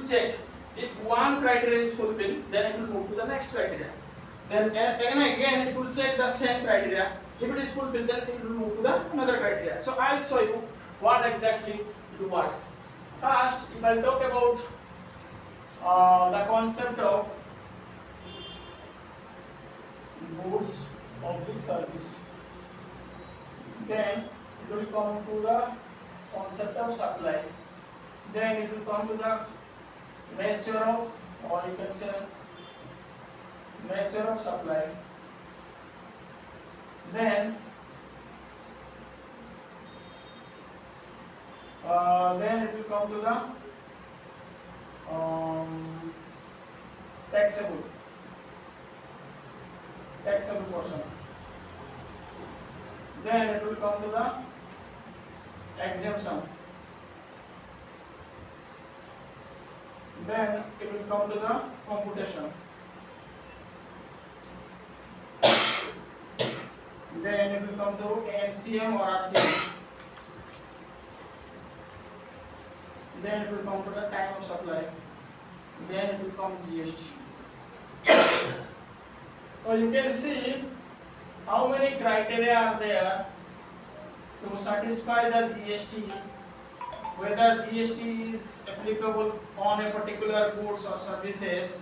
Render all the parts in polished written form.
check. If one criteria is fulfilled, then it will move to the next criteria. Then again it will check the same criteria. If it is fulfilled, then it will move to the another criteria. So I'll show you what exactly it works. First, if I talk about the concept of goods public service, then it will come to the concept of supply. Then it will come to the nature of, or you can say nature of supply. Then it will come to the taxable portion. Then it will come to the exemption. Then it will come to the computation. Then it will come to NCM or RCM. Then it will come to the time of supply. Then it will come to GST. So you can see how many criteria are there to satisfy the GST, whether GST is applicable on a particular goods or services,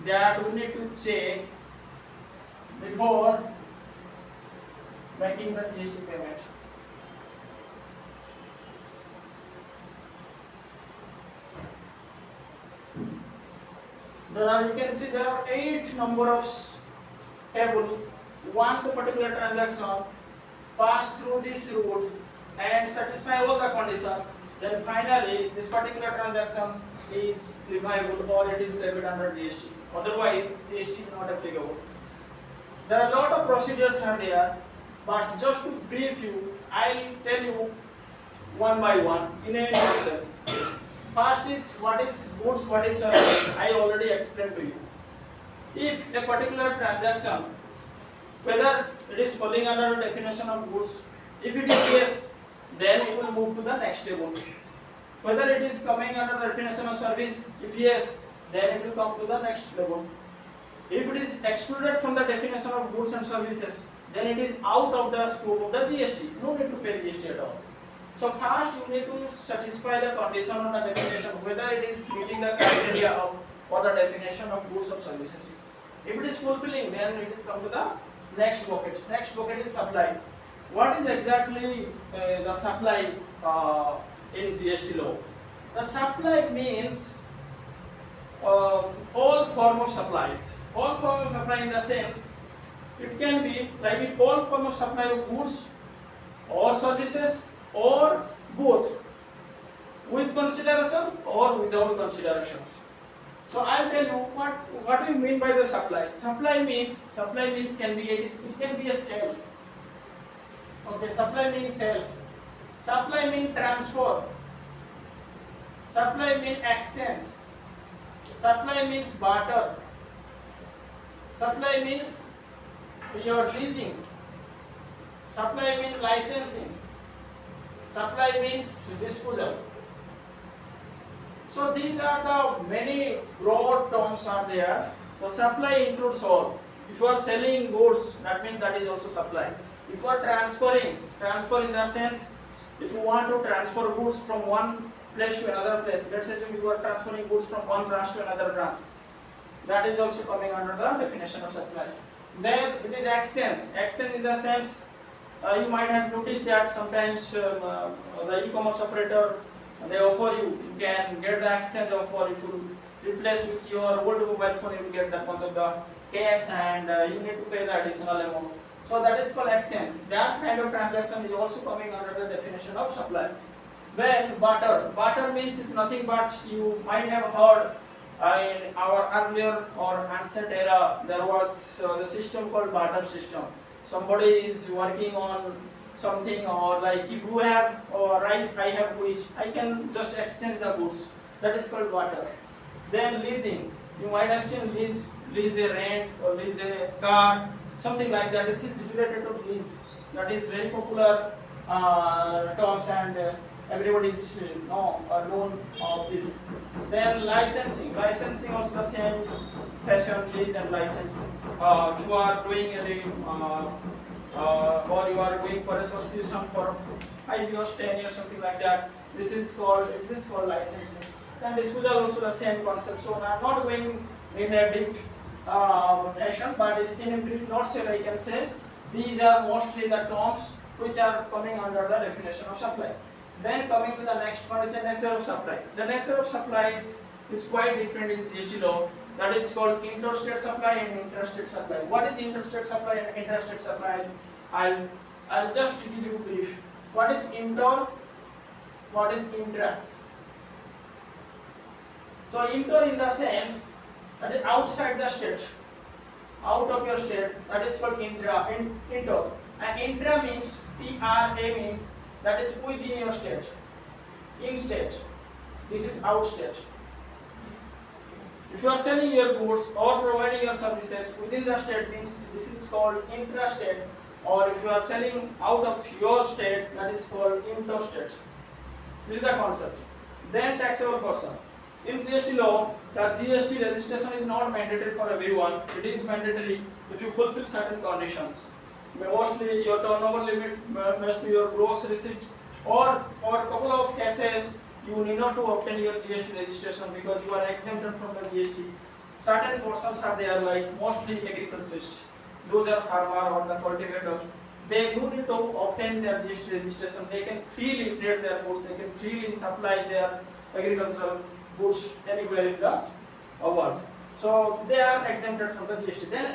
that we need to check before making the GST payment. You can see there are 8 number of table. Once a particular transaction pass through this route and satisfy all the conditions, then finally this particular transaction is leviable or it is levied under GST. Otherwise, GST is not applicable. There are a lot of procedures are there, but just to brief you, I'll tell you one by one in a nutshell. First is what is goods, what is service. I already explained to you. If a particular transaction, whether it is falling under the definition of goods, if it is yes, then it will move to the next table. Whether it is coming under the definition of service, if yes, then it will come to the next level. If it is excluded from the definition of goods and services, then it is out of the scope of the GST. No need to pay GST at all. So first you need to satisfy the condition on the definition, whether it is meeting the criteria of or the definition of goods or services. If it is fulfilling, then it is come to the next bucket. Next bucket is supply. What is exactly the supply in GST law? The supply means all form of supplies. All form of supply in the sense, it can be like in all form of supply of goods or services or both, with consideration or without considerations. So I will tell you what do you mean by the supply. Supply means can be it can be a sale. Okay, supply means sales. Supply means transfer. Supply means exchange. Supply means barter. Supply means your leasing. Supply means licensing. Supply means disposal. So these are the many broad terms are there. The supply includes all. If you are selling goods, that means that is also supply. If you are transferring, transfer in the sense, if you want to transfer goods from one place to another place, let's assume you are transferring goods from one branch to another branch, that is also coming under the definition of supply. Then it is exchange. Exchange in the sense, you might have noticed that sometimes the e-commerce operator, they offer you can get the exchange offer. If you replace with your old mobile phone, you will get that much of the cash and you need to pay the additional amount. So that is called exchange. That kind of transaction is also coming under the definition of supply. Then barter. Barter means nothing but you might have heard in our earlier or ancient era there was the system called barter system. Somebody is working on something, or like if you have rice, I have wheat, I can just exchange the goods. That is called barter. Then leasing. You might have seen lease a rent or lease a car, something like that. This is related to lease. That is very popular terms, and everybody is known of this. Then licensing also the same fashion fees and license. If you are doing any or you are going for association for 5 years, 10 years, something like that, this is called licensing. Then disposal also the same concept. So I am not going in a deep fashion, but in a brief nutshell I can say these are mostly the terms which are coming under the definition of supply. Then coming to the next one is the nature of supply. The nature of supply is quite different in GST law. That is called interstate supply and intrastate supply. What is interstate supply and intrastate supply? I'll just give you brief. What is inter? What is intra? So inter in the sense that is outside the state, out of your state. That is called intra. Inter. And intra means TRA means that is within your state. In state. This is out state. If you are selling your goods or providing your services within the state means this is called intrastate, or if you are selling out of your state, that is called interstate. This is the concept. Then taxable person. In GST law, the GST registration is not mandatory for everyone. It is mandatory if you fulfill certain conditions. Mostly your turnover limit must be your gross receipt, or for a couple of cases you need not to obtain your GST registration because you are exempted from the GST. Certain portions are there, like mostly agriculturalists. Those are farmer or the cultivators. They do need to obtain their GST registration. They can freely trade their goods. They can freely supply their agricultural goods anywhere in the world. So they are exempted from the GST. Then